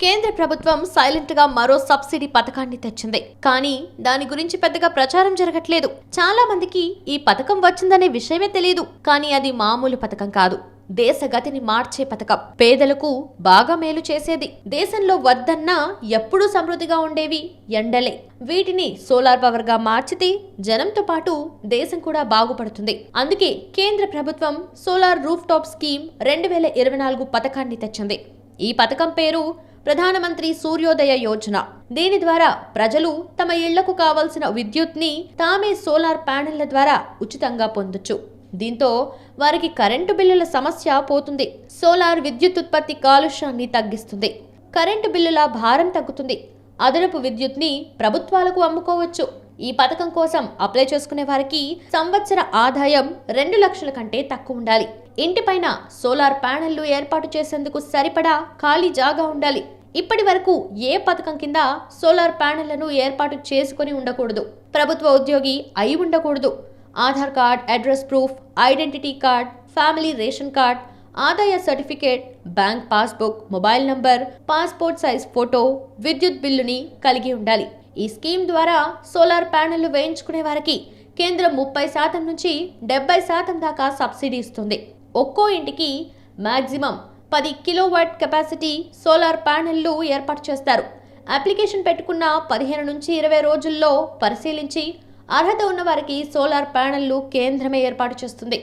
కేంద్ర ప్రభుత్వం సైలెంట్ గా మరో సబ్సిడీ పథకాన్ని తెచ్చింది. కానీ దాని గురించి పెద్దగా ప్రచారం జరగట్లేదు. చాలా మందికి ఈ పథకం వచ్చిందనే విషయమే తెలియదు. కానీ అది మామూలు పథకం కాదు. దేశ గతిని మార్చే పథకం. పేదలకు బాగా మేలు చేసేది. దేశంలో వద్దన్నా ఎప్పుడూ సమృద్ధిగా ఉండేవి ఎండలే. వీటిని సోలార్ పవర్ గా మార్చితే జనంతో పాటు దేశం కూడా బాగుపడుతుంది. అందుకే కేంద్ర ప్రభుత్వం సోలార్ రూఫ్ టాప్ స్కీమ్ 2024 పథకాన్ని తెచ్చింది. ఈ పథకం పేరు ప్రధానమంత్రి సూర్యోదయ యోజన. దీని ద్వారా ప్రజలు తమ ఇళ్లకు కావలసిన విద్యుత్ని తామే సోలార్ ప్యానెళ్ల ద్వారా ఉచితంగా పొందొచ్చు. దీంతో వారికి కరెంటు బిల్లుల సమస్య పోతుంది. సోలార్ విద్యుత్ ఉత్పత్తి కాలుష్యాన్ని తగ్గిస్తుంది. కరెంటు బిల్లుల భారం తగ్గుతుంది. అదనపు విద్యుత్ని ప్రభుత్వాలకు అమ్ముకోవచ్చు. ఈ పథకం కోసం అప్లై చేసుకునే వారికి సంవత్సర ఆదాయం 2 లక్షల కంటే తక్కువ ఉండాలి. ఇంటిపైన సోలార్ ప్యానెళ్లు ఏర్పాటు చేసేందుకు సరిపడా ఖాళీ జాగా ఉండాలి. ఇప్పటి వరకు ఏ పథకం కింద సోలార్ ప్యానెళ్లను ఏర్పాటు చేసుకుని ఉండకూడదు. ప్రభుత్వ ఉద్యోగి అయి ఉండకూడదు. Aadhaar card, address proof, identity card, family ration card, ఆదాయ certificate, bank passbook, mobile number, passport size photo, విద్యుత్ బిల్లుని కలిగి ఉండాలి. ఈ స్కీమ్ ద్వారా సోలార్ ప్యానెళ్లు వేయించుకునే వారికి కేంద్రం 30% నుంచి 70% దాకా సబ్సిడీ ఇస్తుంది. ఒక్కో ఇంటికి మాక్సిమం 10 కిలోవాట్ కెపాసిటీ సోలార్ ప్యానెళ్లు ఏర్పాటు చేస్తారు. అప్లికేషన్ పెట్టుకున్న 15 నుంచి 20 రోజుల్లో పరిశీలించి అర్హత ఉన్న వారికి సోలార్ ప్యానెళ్లు కేంద్రమే ఏర్పాటు చేస్తుంది.